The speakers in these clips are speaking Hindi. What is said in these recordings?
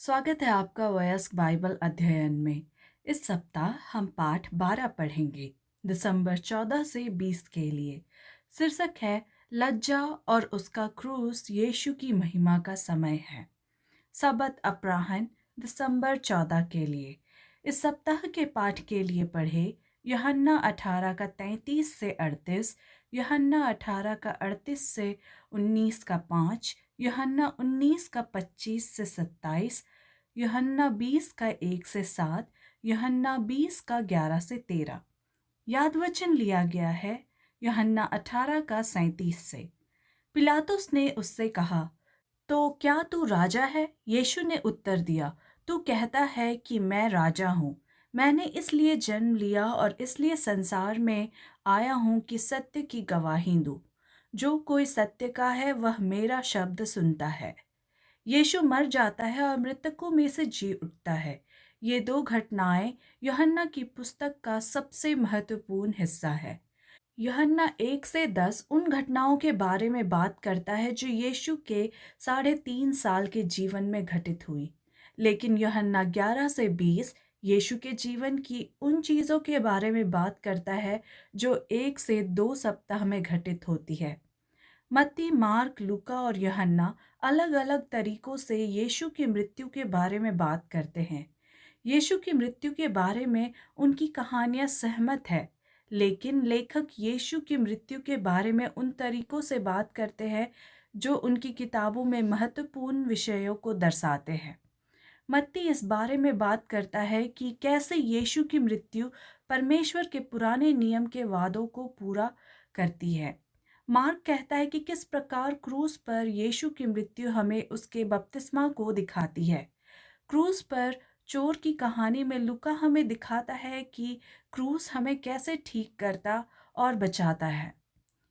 स्वागत है आपका वयस्क बाइबल अध्ययन में। इस सप्ताह हम पाठ 12 पढ़ेंगे, दिसंबर 14 से 20 के लिए। शीर्षक है लज्जा और उसका क्रूस यीशु की महिमा का समय है। सबत अपराह्न दिसंबर 14 के लिए। इस सप्ताह के पाठ के लिए पढ़े यूहन्ना 18 का 33 से 38, यूहन्ना 18 का 38 से 19 का 5, यूहन्ना 19 का 25 से 27, यूहन्ना 20 का 1 से 7, यूहन्ना 20 का 11 से 13। याद वचन लिया गया है यूहन्ना 18 का 37 से। पिलातुस ने उससे कहा, तो क्या तू राजा है? यीशु ने उत्तर दिया, तू कहता है कि मैं राजा हूँ। मैंने इसलिए जन्म लिया और इसलिए संसार में आया हूँ कि सत्य की गवाही दूँ। जो कोई सत्य का है वह मेरा शब्द सुनता है। यीशु मर जाता है और मृतकों में से जी उठता है। ये दो घटनाएं यूहन्ना की पुस्तक का सबसे महत्वपूर्ण हिस्सा है। यूहन्ना 1 से 10 उन घटनाओं के बारे में बात करता है जो यीशु के 3.5 साल के जीवन में घटित हुई। लेकिन यूहन्ना 11 से 20 यीशु के जीवन की उन चीज़ों के बारे में बात करता है जो 1 से 2 सप्ताह में घटित होती है। मत्ती, मार्क, लूका और यूहन्ना अलग अलग तरीकों से यीशु की मृत्यु के बारे में बात करते हैं। यीशु की मृत्यु के बारे में उनकी कहानियां सहमत है, लेकिन लेखक यीशु की मृत्यु के बारे में उन तरीकों से बात करते हैं जो उनकी किताबों में महत्वपूर्ण विषयों को दर्शाते हैं। मत्ती इस बारे में बात करता है कि कैसे यीशु की मृत्यु परमेश्वर के पुराने नियम के वादों को पूरा करती है। मार्क कहता है कि किस प्रकार क्रूस पर यीशु की मृत्यु हमें उसके बपतिस्मा को दिखाती है। क्रूस पर चोर की कहानी में लूका हमें दिखाता है कि क्रूस हमें कैसे ठीक करता और बचाता है।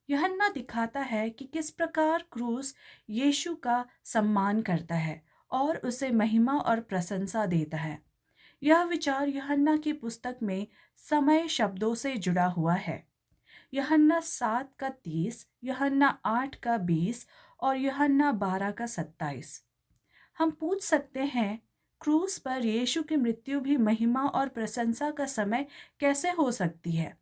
यूहन्ना दिखाता है कि किस प्रकार क्रूस यीशु का सम्मान करता है और उसे महिमा और प्रशंसा देता है। यह विचार यूहन्ना की पुस्तक में समय शब्दों से जुड़ा हुआ है। यूहन्ना 7 का 30, यूहन्ना 8 का 20 और यूहन्ना 12 का 27। हम पूछ सकते हैं, क्रूस पर यीशु की मृत्यु भी महिमा और प्रशंसा का समय कैसे हो सकती है?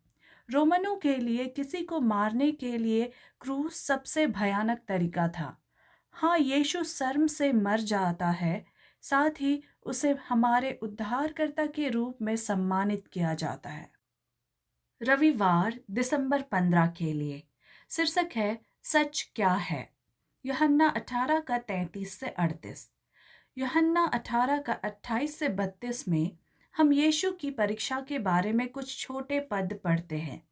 रोमनों के लिए किसी को मारने के लिए क्रूस सबसे भयानक तरीका था। हाँ, यीशु शर्म से मर जाता है, साथ ही उसे हमारे उद्धारकर्ता के रूप में सम्मानित किया जाता है। रविवार दिसंबर 15 के लिए शीर्षक है सच क्या है। यूहन्ना 18 का 33 से 38, यूहन्ना 18 का 28 से 32 में हम यीशु की परीक्षा के बारे में कुछ छोटे पद पढ़ते हैं।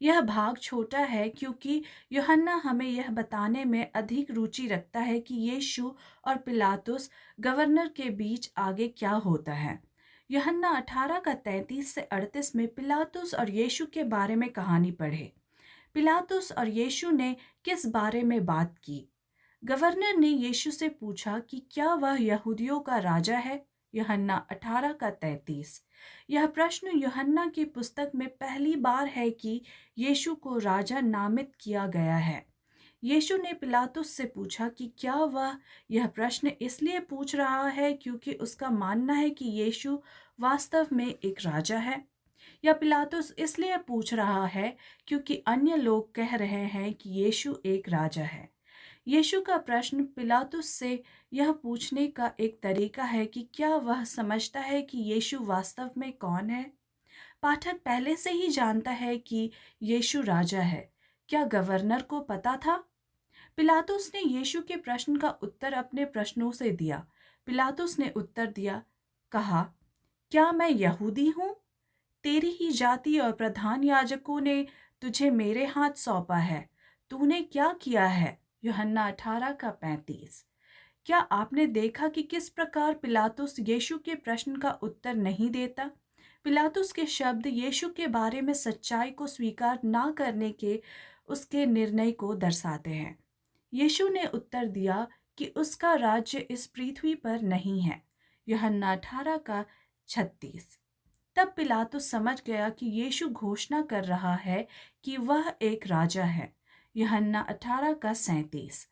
यह भाग छोटा है क्योंकि यूहन्ना हमें यह बताने में अधिक रुचि रखता है कि यीशु और पिलातुस गवर्नर के बीच आगे क्या होता है। यूहन्ना 18 का 33 से 38 में पिलातुस और यीशु के बारे में कहानी पढ़े। पिलातुस और यीशु ने किस बारे में बात की? गवर्नर ने यीशु से पूछा कि क्या वह यहूदियों का राजा है। यूहन्ना 18 का 33। यह प्रश्न यूहन्ना की पुस्तक में पहली बार है कि यीशु को राजा नामित किया गया है। यीशु ने पिलातुस से पूछा कि क्या वह यह प्रश्न इसलिए पूछ रहा है क्योंकि उसका मानना है कि यीशु वास्तव में एक राजा है, या पिलातुस इसलिए पूछ रहा है क्योंकि अन्य लोग कह रहे हैं कि यीशु एक राजा है। यीशु का प्रश्न पिलातुस से यह पूछने का एक तरीका है कि क्या वह समझता है कि यीशु वास्तव में कौन है। पाठक पहले से ही जानता है कि यीशु राजा है। क्या गवर्नर को पता था? पिलातुस ने यीशु के प्रश्न का उत्तर अपने प्रश्नों से दिया। पिलातुस ने उत्तर दिया, कहा, क्या मैं यहूदी हूँ? तेरी ही जाति और प्रधान याजकों ने तुझे मेरे हाथ सौंपा है। तूने क्या किया है? यूहन्ना 18 का 35। क्या आपने देखा कि किस प्रकार पिलातुस यीशु के प्रश्न का उत्तर नहीं देता? पिलातुस के शब्द यीशु के बारे में सच्चाई को स्वीकार ना करने के उसके निर्णय को दर्शाते हैं। यीशु ने उत्तर दिया कि उसका राज्य इस पृथ्वी पर नहीं है। यूहन्ना 18 का 36। तब पिलातुस समझ गया कि यीशु घोषणा कर रहा है कि वह एक राजा है। यूहन्ना 18 का 37।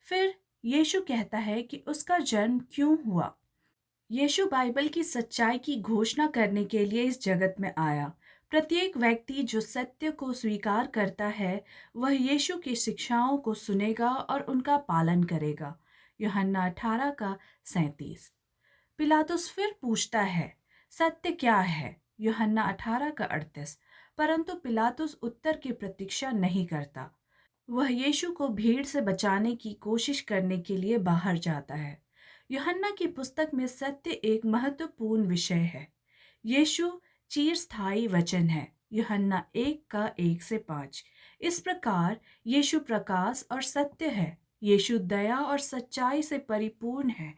फिर यीशु कहता है कि उसका जन्म क्यों हुआ। यीशु बाइबल की सच्चाई की घोषणा करने के लिए इस जगत में आया। प्रत्येक व्यक्ति जो सत्य को स्वीकार करता है, वह यीशु की शिक्षाओं को सुनेगा और उनका पालन करेगा। यूहन्ना 18 का 37। पिलातुस फिर पूछता है, सत्य क्या है? यूहन्ना 18 का 38। परंतु पिलातुस उत्तर की प्रतीक्षा नहीं करता। वह यीशु को भीड़ से बचाने की कोशिश करने के लिए बाहर जाता है। यूहन्ना की पुस्तक में सत्य एक महत्वपूर्ण विषय है। यीशु चिरस्थायी वचन है। यूहन्ना 1 का 1 से 5। इस प्रकार यीशु प्रकाश और सत्य है। यीशु दया और सच्चाई से परिपूर्ण है।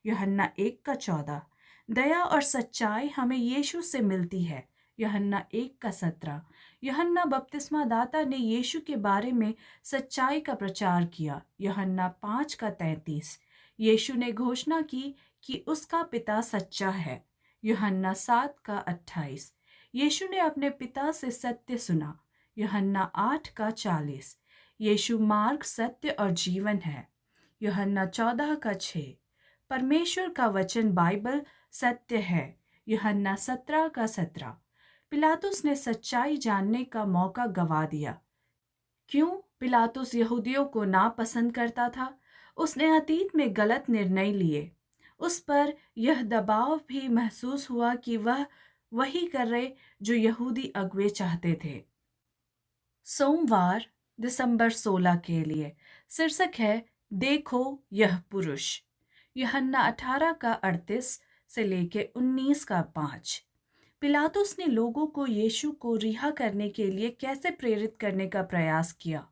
यूहन्ना 1 का 14। दया और सच्चाई हमें यीशु से मिलती है। यूहन्ना 1 का 17। यूहन्ना बपतिस्मा दाता ने यीशु के बारे में सच्चाई का प्रचार किया। यूहन्ना 5 का 33। यीशु ने घोषणा की कि उसका पिता सच्चा है। यूहन्ना 7 का 28। यीशु ने अपने पिता से सत्य सुना। यूहन्ना 8 का 40। यीशु मार्ग, सत्य और जीवन है। यूहन्ना 14 का 6। परमेश्वर का वचन बाइबल सत्य है। यूहन्ना 17 का 17। पिलातुस ने सच्चाई जानने का मौका गवा दिया। क्यों पिलातुस यहूदियों को नापसंद करता था? उसने अतीत में गलत निर्णय लिए। उस पर यह दबाव भी महसूस हुआ कि वह वही करे जो यहूदी अगुवे चाहते थे। सोमवार दिसंबर 16 के लिए शीर्षक है, देखो यह पुरुष। यूहन्ना 18 का 38 से लेके 19 का 5। पिलातुस ने लोगों को यीशु को रिहा करने के लिए कैसे प्रेरित करने का प्रयास किया?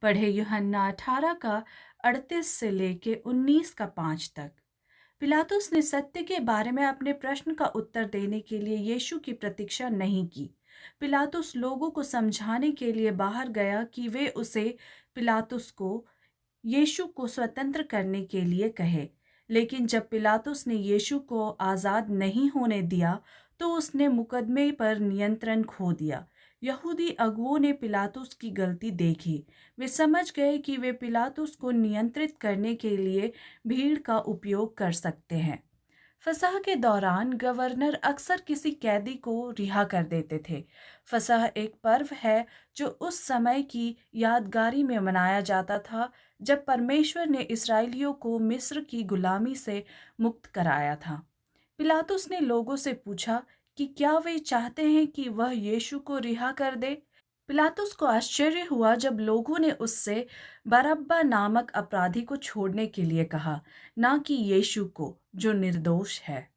पढ़े यूहन्ना 18 का 38 से लेके 19 का 5 तक। पिलातुस ने सत्य के बारे में अपने प्रश्न का उत्तर देने के लिए यीशु की प्रतीक्षा नहीं की। पिलातुस लोगों को समझाने के लिए बाहर गया कि वे उसे पिलातुस को यीशु को स्वतंत्र करने के लिए कहे। लेकिन जब पिलातुस ने यीशु को आज़ाद नहीं होने दिया, तो उसने मुकदमे पर नियंत्रण खो दिया। यहूदी अगुओं ने पिलातुस की गलती देखी। वे समझ गए कि वे पिलातुस को नियंत्रित करने के लिए भीड़ का उपयोग कर सकते हैं। फसह के दौरान गवर्नर अक्सर किसी कैदी को रिहा कर देते थे। फसह एक पर्व है जो उस समय की यादगारी में मनाया जाता था जब परमेश्वर ने इस्राएलियों को मिस्र की गुलामी से मुक्त कराया था। पिलातुस ने लोगों से पूछा कि क्या वे चाहते हैं कि वह यीशु को रिहा कर दे। पिलातुस को आश्चर्य हुआ जब लोगों ने उससे बरअब्बा नामक अपराधी को छोड़ने के लिए कहा, ना कि यीशु को, जो निर्दोष है।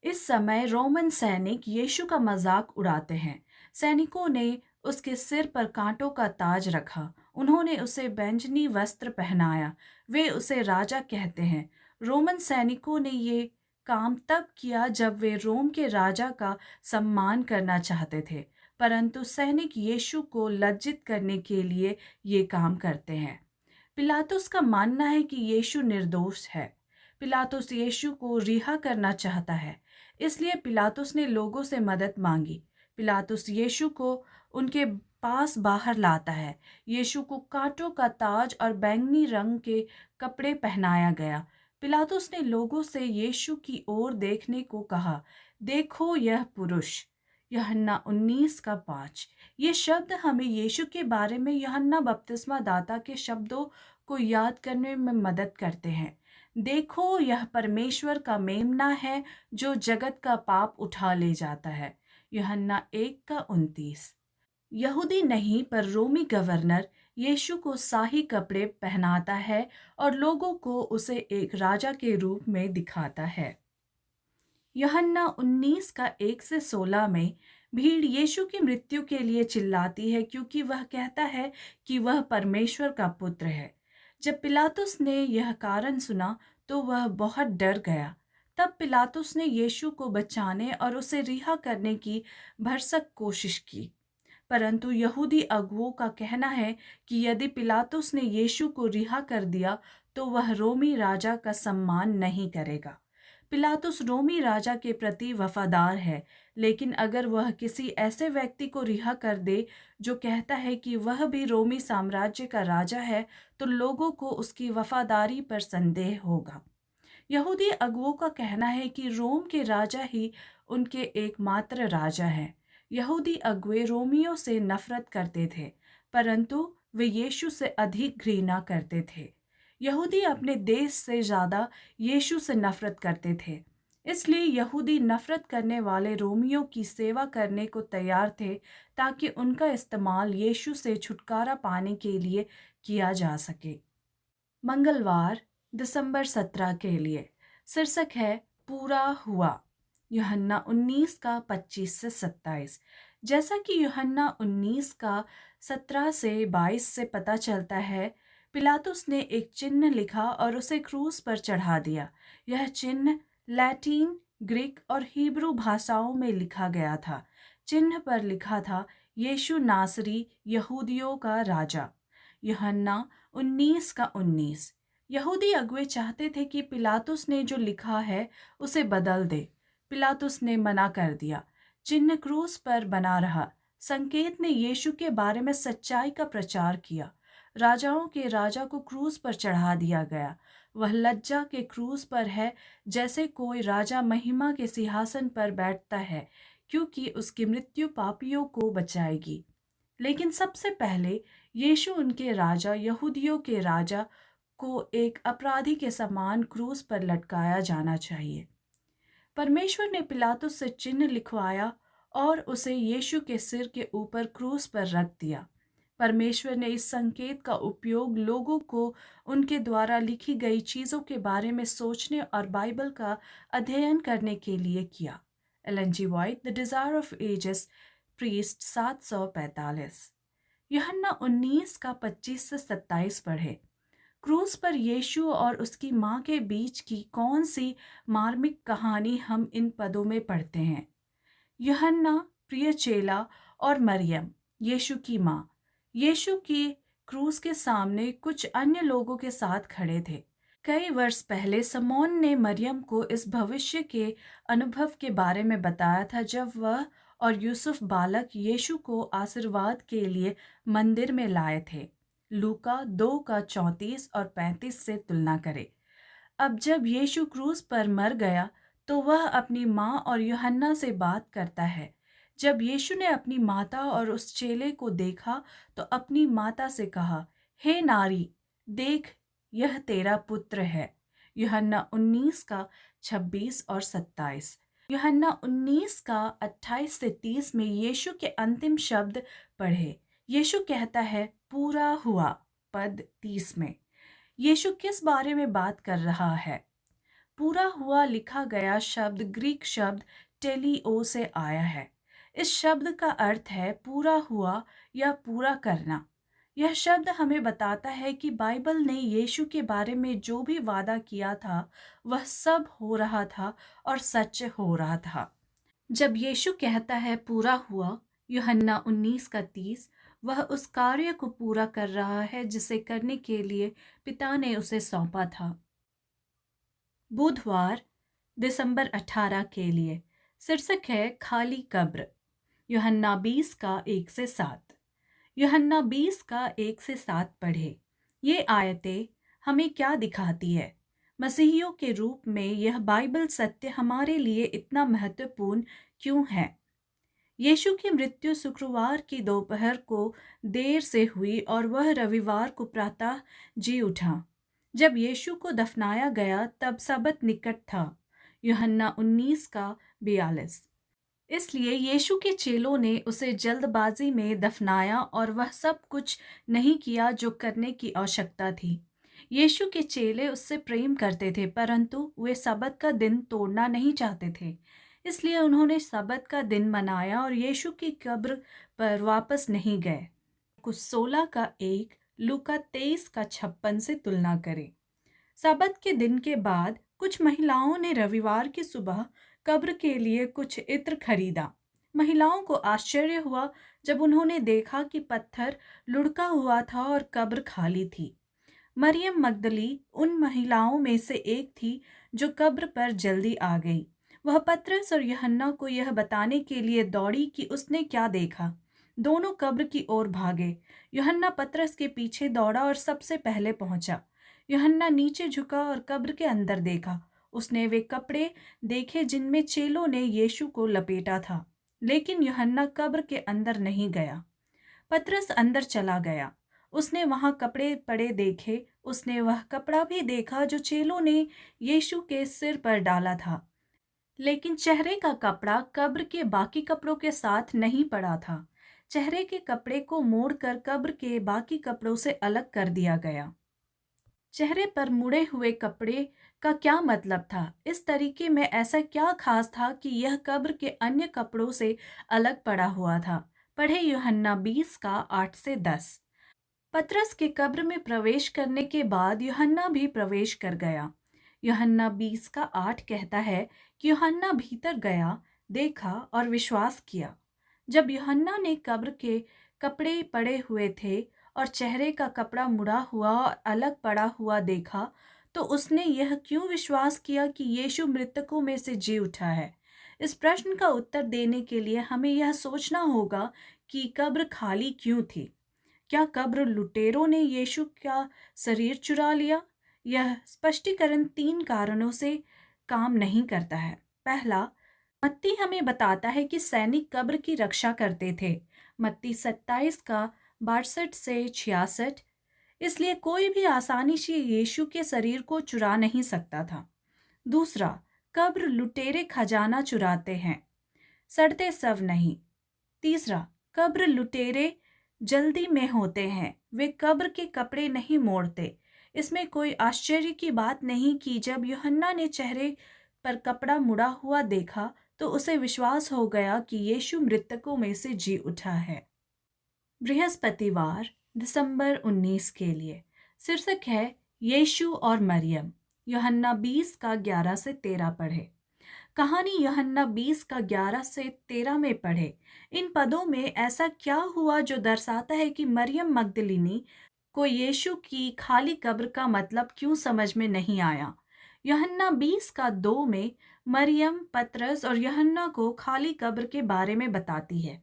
इस समय रोमन सैनिक यीशु का मजाक उड़ाते हैं। सैनिकों ने उसके सिर पर कांटों का ताज रखा। उन्होंने उसे बैंजनी वस्त्र पहनाया। वे उसे राजा कहते हैं। रोमन सैनिकों ने ये काम तब किया जब वे रोम के राजा का सम्मान करना चाहते थे। परंतु सैनिक यीशु को लज्जित करने के लिए ये काम करते हैं। पिलातुस का मानना है कि यीशु निर्दोष है। पिलातुस यीशु को रिहा करना चाहता है, इसलिए पिलातुस ने लोगों से मदद मांगी। पिलातुस यीशु को उनके पास बाहर लाता है। यीशु को कांटों का ताज और बैंगनी रंग के कपड़े पहनाया गया। पिलातुस ने लोगों से यीशु की ओर देखने को कहा, देखो यह पुरुष। यूहन्ना 19 का 5। ये शब्द हमें यीशु के बारे में यूहन्ना बपतिस्मा दाता के शब्दों को याद करने में मदद करते हैं। देखो यह परमेश्वर का मेमना है जो जगत का पाप उठा ले जाता है। यूहन्ना 1 का 29। यहूदी नहीं पर रोमी गवर्नर यीशु को शाही कपड़े पहनाता है और लोगों को उसे एक राजा के रूप में दिखाता है। यूहन्ना 19 का 1 से 16 में भीड़ यीशु की मृत्यु के लिए चिल्लाती है क्योंकि वह कहता है कि वह परमेश्वर का पुत्र है। जब पिलातुस ने यह कारण सुना तो वह बहुत डर गया। तब पिलातुस ने यीशु को बचाने और उसे रिहा करने की भरसक कोशिश की। परंतु यहूदी अगुओं का कहना है कि यदि पिलातुस ने यीशु को रिहा कर दिया तो वह रोमी राजा का सम्मान नहीं करेगा। पिलातुस रोमी राजा के प्रति वफादार है, लेकिन अगर वह किसी ऐसे व्यक्ति को रिहा कर दे जो कहता है कि वह भी रोमी साम्राज्य का राजा है, तो लोगों को उसकी वफादारी पर संदेह होगा। यहूदी अगुओं का कहना है कि रोम के राजा ही उनके एकमात्र राजा हैं। यहूदी अगुए रोमियों से नफरत करते थे, परंतु वे यीशु से अधिक घृणा करते थे। यहूदी अपने देश से ज़्यादा यीशु से नफरत करते थे। इसलिए यहूदी नफरत करने वाले रोमियों की सेवा करने को तैयार थे, ताकि उनका इस्तेमाल यीशु से छुटकारा पाने के लिए किया जा सके। मंगलवार दिसंबर 17 के लिए शीर्षक है पूरा हुआ। यूहन्ना 19 का 25 से 27। जैसा कि यूहन्ना 19 का 17 से 22 से पता चलता है, पिलातुस ने एक चिन्ह लिखा और उसे क्रूस पर चढ़ा दिया। यह चिन्ह लैटिन, ग्रीक और हिब्रू भाषाओं में लिखा गया था। चिन्ह पर लिखा था, यीशु नासरी, यहूदियों का राजा। यूहन्ना 19 का 19। यहूदी अगुए चाहते थे कि पिलातुस ने जो लिखा है उसे बदल दे। पिलातुस ने मना कर दिया। चिन्ह क्रूस पर बना रहा। संकेत ने यीशु के बारे में सच्चाई का प्रचार किया। राजाओं के राजा को क्रूस पर चढ़ा दिया गया। वह लज्जा के क्रूस पर है, जैसे कोई राजा महिमा के सिंहासन पर बैठता है, क्योंकि उसकी मृत्यु पापियों को बचाएगी। लेकिन सबसे पहले यीशु उनके राजा, यहूदियों के राजा को एक अपराधी के समान क्रूस पर लटकाया जाना चाहिए। परमेश्वर ने पिलातुस से चिन्ह लिखवाया और उसे यीशु के सिर के ऊपर क्रूस पर रख दिया। परमेश्वर ने इस संकेत का उपयोग लोगों को उनके द्वारा लिखी गई चीज़ों के बारे में सोचने और बाइबल का अध्ययन करने के लिए किया। Ellen G White, the Desire of Ages, priest 745। यूहन्ना 19 का 25 से 27 पढ़े। क्रूस पर यीशु और उसकी माँ के बीच की कौन सी मार्मिक कहानी हम इन पदों में पढ़ते हैं? यूहन्ना, प्रिय चेला और मरियम, यीशु की माँ। यीशु की क्रूस के सामने कुछ अन्य लोगों के साथ खड़े थे। कई वर्ष पहले समौन ने मरियम को इस भविष्य के अनुभव के बारे में बताया था, जब वह और यूसुफ बालक यीशु को आशीर्वाद के लिए मंदिर में लाए थे। लूका 2 का 34 और 35 से तुलना करें। अब जब यीशु क्रूस पर मर गया, तो वह अपनी माँ और यूहन्ना से बात करता है। जब यीशु ने अपनी माता और उस चेले को देखा, तो अपनी माता से कहा, हे नारी, देख, यह तेरा पुत्र है। यूहन्ना 19 का 26 और 27। यूहन्ना 19 का 28 से 30 में यीशु के अंतिम शब्द पढ़े। यीशु कहता है, पूरा हुआ। पद 30 में यीशु किस बारे में बात कर रहा है? पूरा हुआ लिखा गया शब्द ग्रीक शब्द टेलिओ से आया है। इस शब्द का अर्थ है पूरा हुआ या पूरा करना। यह शब्द हमें बताता है कि बाइबल ने यीशु के बारे में जो भी वादा किया था, वह सब हो रहा था और सच हो रहा था। जब यीशु कहता है पूरा हुआ, यूहन्ना 19 का 30, वह उस कार्य को पूरा कर रहा है जिसे करने के लिए पिता ने उसे सौंपा था। बुधवार दिसंबर 18 के लिए शीर्षक है खाली कब्र। यूहन्ना 20 का 1 से 7। यूहन्ना 20 का 1 से 7 पढ़े। ये आयतें हमें क्या दिखाती है? मसीहियों के रूप में यह बाइबल सत्य हमारे लिए इतना महत्वपूर्ण क्यों है? यीशु की मृत्यु शुक्रवार की दोपहर को देर से हुई और वह रविवार को प्रातः जी उठा। जब यीशु को दफनाया गया, तब सबत निकट था। यूहन्ना 19 का 42। इसलिए यीशु के चेलों ने उसे जल्दबाजी में दफनाया और वह सब कुछ नहीं किया जो करने की आवश्यकता थी। यीशु के चेले उससे प्रेम करते थे, परंतु वे सबत का दिन तोड़ना नहीं चाहते थे। इसलिए उन्होंने सबत का दिन मनाया और यीशु की कब्र पर वापस नहीं गए। कुछ 16 का 1, लूका 23 का 56 से तुलना करें। सबत के दिन के बाद कुछ महिलाओं ने रविवार की सुबह कब्र के लिए कुछ इत्र खरीदा। महिलाओं को आश्चर्य हुआ जब उन्होंने देखा कि पत्थर लुढ़का हुआ था और कब्र खाली थी। मरियम मगदली उन महिलाओं में से एक थी जो कब्र पर जल्दी आ गई। वह पतरस और यूहन्ना को यह बताने के लिए दौड़ी कि उसने क्या देखा। दोनों कब्र की ओर भागे। यूहन्ना पतरस के पीछे दौड़ा और सबसे पहले पहुंचा। यूहन्ना नीचे झुका और कब्र के अंदर देखा। उसने वे कपड़े देखे जिनमें चेलों ने यीशु को लपेटा था, लेकिन यूहन्ना कब्र के अंदर नहीं गया। पतरस अंदर चला गया। उसने वहां कपड़े पड़े देखे। उसने वह कपड़ा भी देखा जो चेलों ने यीशु के सिर पर डाला था, लेकिन चेहरे का कपड़ा कब्र के बाकी कपड़ों के साथ नहीं पड़ा था। चेहरे के कपड़े को मोड़कर कब्र के बाकी कपड़ों से अलग कर दिया गया। चेहरे पर मुड़े हुए कपड़े का क्या मतलब था? इस तरीके में ऐसा क्या खास था कि यह कब्र के अन्य कपड़ों से अलग पड़ा हुआ था? पढ़े यूहन्ना 20 का 8 से 10। पतरस के कब्र में प्रवेश करने के बाद यूहन्ना भी प्रवेश कर गया। यूहन्ना 20 का 8 कहता है कि यूहन्ना भीतर गया, देखा और विश्वास किया। जब यूहन्ना ने कब्र के कपड़े पड़े हुए थे और चेहरे का कपड़ा मुड़ा हुआ और अलग पड़ा हुआ देखा, तो उसने यह क्यों विश्वास किया कि यीशु मृतकों में से जी उठा है? इस प्रश्न का उत्तर देने के लिए हमें यह सोचना होगा कि कब्र खाली क्यों थी। क्या कब्र लुटेरों ने यीशु का शरीर चुरा लिया? यह स्पष्टीकरण 3 कारणों से काम नहीं करता है। पहला, मत्ती हमें बताता है कि सैनिक कब्र की रक्षा करते थे। मत्ती 27 का 62 से 66। इसलिए कोई भी आसानी से यीशु के शरीर को चुरा नहीं सकता था। दूसरा, कब्र लुटेरे खजाना चुराते हैं, सड़ते शव नहीं। तीसरा, कब्र लुटेरे जल्दी में होते हैं, वे कब्र के कपड़े नहीं मोड़ते। इसमें कोई आश्चर्य की बात नहीं कि जब यूहन्ना ने चेहरे पर कपड़ा मुड़ा हुआ देखा तो उसे विश्वास हो गया कि यीशु मृतकों में से जी उठा है। बृहस्पतिवार दिसंबर 19 के लिए शीर्षक है यीशु और मरियम। यूहन्ना 20 का 11 से 13 पढ़े। कहानी यूहन्ना 20 का 11 से 13 में पढ़े। इन पदों में ऐसा क्या हुआ जो दर्शाता है कि मरियम मगदलिनी को यीशु की खाली कब्र का मतलब क्यों समझ में नहीं आया? यूहन्ना 20 का 2 में मरियम पतरस और यूहन्ना को खाली कब्र के बारे में बताती है।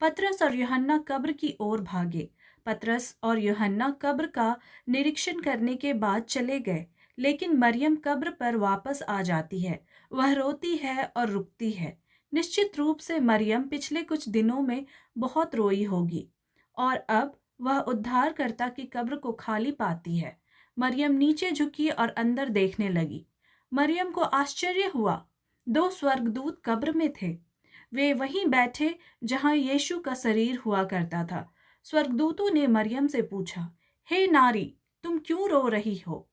पतरस और यूहन्ना कब्र की ओर भागे। पतरस और यूहन्ना कब्र का निरीक्षण करने के बाद चले गए, लेकिन मरियम कब्र पर वापस आ जाती है। वह रोती है और रुकती है। निश्चित रूप से मरियम पिछले कुछ दिनों में बहुत रोई होगी और अब वह उद्धारकर्ता की कब्र को खाली पाती है। मरियम नीचे झुकी और अंदर देखने लगी। मरियम को आश्चर्य हुआ। 2 स्वर्गदूत कब्र में थे। वे वहीं बैठे जहां यीशु का शरीर हुआ करता था। स्वर्गदूतों ने मरियम से पूछा, हे नारी, तुम क्यों रो रही हो?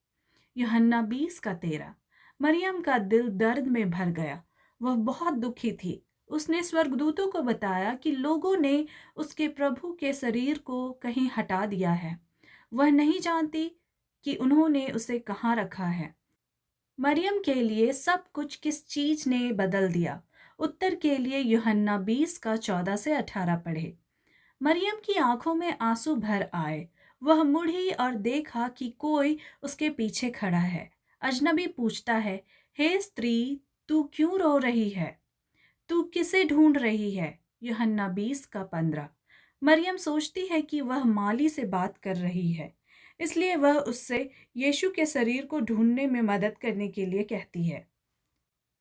यूहन्ना 20 का 13। मरियम का दिल दर्द में भर गया। वह बहुत दुखी थी। उसने स्वर्गदूतों को बताया कि लोगों ने उसके प्रभु के शरीर को कहीं हटा दिया है। वह नहीं जानती कि उन्होंने उसे कहाँ रखा है। मरियम के लिए सब कुछ किस चीज ने बदल दिया? उत्तर के लिए यूहन्ना 20 का 14 से 18 पढ़े। मरियम की आंखों में आंसू भर आए। वह मुड़ी और देखा कि कोई उसके पीछे खड़ा है। अजनबी पूछता है, हे स्त्री, तू क्यों रो रही है? तू किसे ढूंढ रही है? यूहन्ना 20 का 15। मरियम सोचती है कि वह माली से बात कर रही है, इसलिए वह उससे यीशु के शरीर को ढूंढने में मदद करने के लिए कहती है।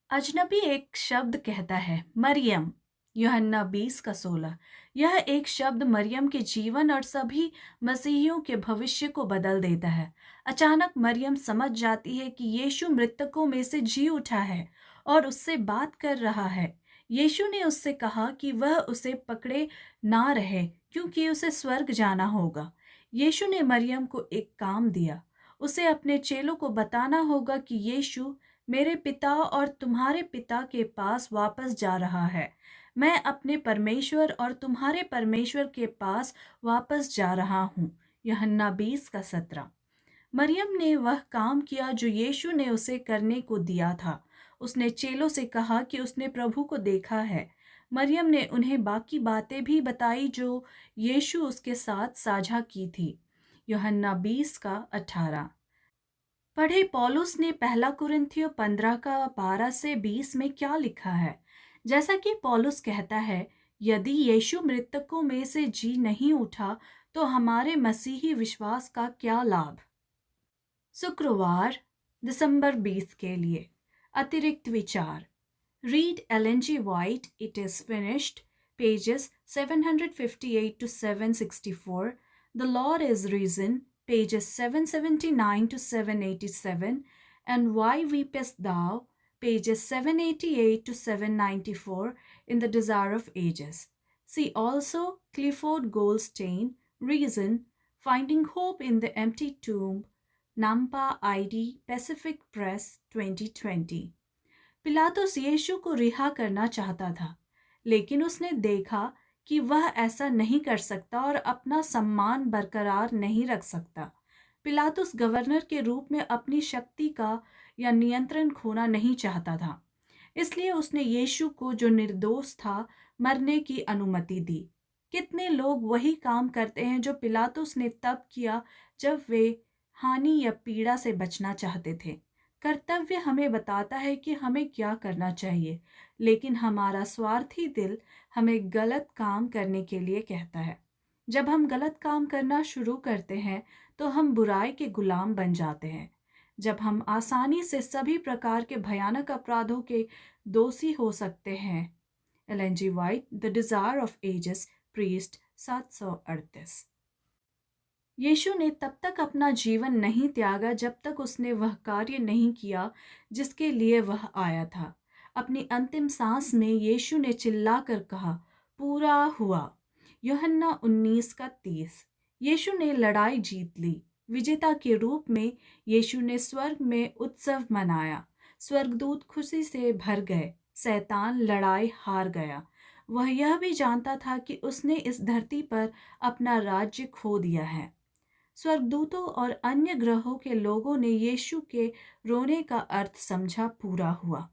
अजनबी एक शब्द कहता है, मरियम। यूहन्ना 20 का 16। यह एक शब्द मरियम के जीवन और सभी मसीहियों के भविष्य को बदल देता है। अचानक मरियम समझ जाती है कि यीशु मृतकों में से जी उठा है और उससे बात कर रहा है। यीशु ने उससे कहा कि वह उसे पकड़े ना रहे, क्योंकि उसे स्वर्ग जाना होगा। यीशु ने मरियम को एक काम दिया। उसे अपने चेलों को बताना होगा कि यीशु मेरे पिता और तुम्हारे पिता के पास वापस जा रहा है। मैं अपने परमेश्वर और तुम्हारे परमेश्वर के पास वापस जा रहा हूँ। यूहन्ना 20 का 17। मरियम ने वह काम किया जो यीशु ने उसे करने को दिया था। उसने चेलों से कहा कि उसने प्रभु को देखा है। मरियम ने उन्हें बाकी बातें भी बताई जो यीशु उसके साथ साझा की थी। यूहन्ना 20 का 18 पढ़े। पौलुस ने पहला कुरिन्थियों 15 का 12 से 20 में क्या लिखा है? जैसा कि पौलुस कहता है, यदि यीशु मृतकों में से जी नहीं उठा तो हमारे मसीही विश्वास का क्या लाभ? शुक्रवार दिसंबर 20 के लिए अतिरिक्त विचार। Read Ellen G. White, It is Finished, pages 758 to 764. The Lord is Risen, pages 779 to 787. And Why Weepest Thou, pages 788 to 794 in The Desire of Ages. See also Clifford Goldstein, Reason, Finding Hope in the Empty Tomb, Nampa ID, Pacific Press, 2020. पिलातुस यीशु को रिहा करना चाहता था, लेकिन उसने देखा कि वह ऐसा नहीं कर सकता और अपना सम्मान बरकरार नहीं रख सकता। पिलातुस गवर्नर के रूप में अपनी शक्ति का या नियंत्रण खोना नहीं चाहता था, इसलिए उसने यीशु को, जो निर्दोष था, मरने की अनुमति दी। कितने लोग वही काम करते हैं जो पिलातुस ने तब किया जब वे हानि या पीड़ा से बचना चाहते थे। कर्तव्य हमें बताता है कि हमें क्या करना चाहिए, लेकिन हमारा स्वार्थी दिल हमें गलत काम करने के लिए कहता है। जब हम गलत काम करना शुरू करते हैं तो हम बुराई के गुलाम बन जाते हैं। जब हम आसानी से सभी प्रकार के भयानक अपराधों के दोषी हो सकते हैं। Ellen G White, the Desire of Ages, priest, 738। यीशु ने तब तक अपना जीवन नहीं त्यागा जब तक उसने वह कार्य नहीं किया जिसके लिए वह आया था। अपनी अंतिम सांस में यीशु ने चिल्लाकर कहा, पूरा हुआ। यूहन्ना 19:30। यीशु ने लड़ाई जीत ली। विजेता के रूप में यीशु ने स्वर्ग में उत्सव मनाया। स्वर्गदूत खुशी से भर गए। शैतान लड़ाई हार गया। वह यह भी जानता था कि उसने इस धरती पर अपना राज्य खो दिया है। स्वर्गदूतों और अन्य ग्रहों के लोगों ने यीशु के रोने का अर्थ समझा, पूरा हुआ।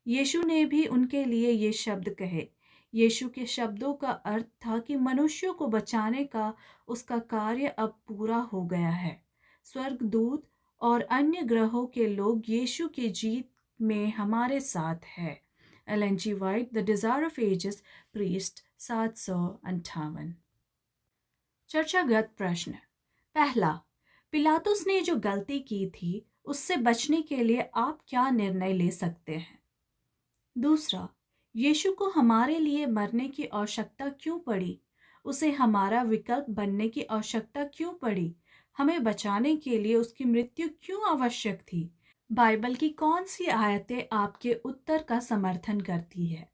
यीशु ने भी उनके लिए ये शब्द कहे। यीशु के शब्दों का अर्थ था कि मनुष्यों को बचाने का उसका कार्य अब पूरा हो गया है। स्वर्गदूत और अन्य ग्रहों के लोग यीशु की जीत में हमारे साथ है। Ellen G White, the Desire of Ages, priest, 758। चर्चागत प्रश्न। पहला, पिलातुस ने जो गलती की थी उससे बचने के लिए आप क्या निर्णय ले सकते हैं? दूसरा, यीशु को हमारे लिए मरने की आवश्यकता क्यों पड़ी? उसे हमारा विकल्प बनने की आवश्यकता क्यों पड़ी? हमें बचाने के लिए उसकी मृत्यु क्यों आवश्यक थी? बाइबल की कौन सी आयतें आपके उत्तर का समर्थन करती है?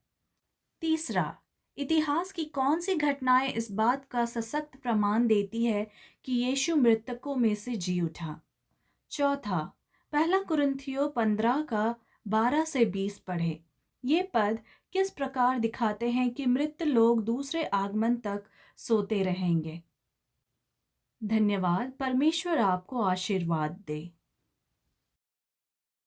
तीसरा, इतिहास की कौन सी घटनाएं इस बात का सशक्त प्रमाण देती है कि यीशु मृतकों में से जी उठा? चौथा, पहला कुरिन्थियों 15 का 12 से 20 पढ़े। ये पद किस प्रकार दिखाते हैं कि मृत लोग दूसरे आगमन तक सोते रहेंगे? धन्यवाद। परमेश्वर आपको आशीर्वाद दे।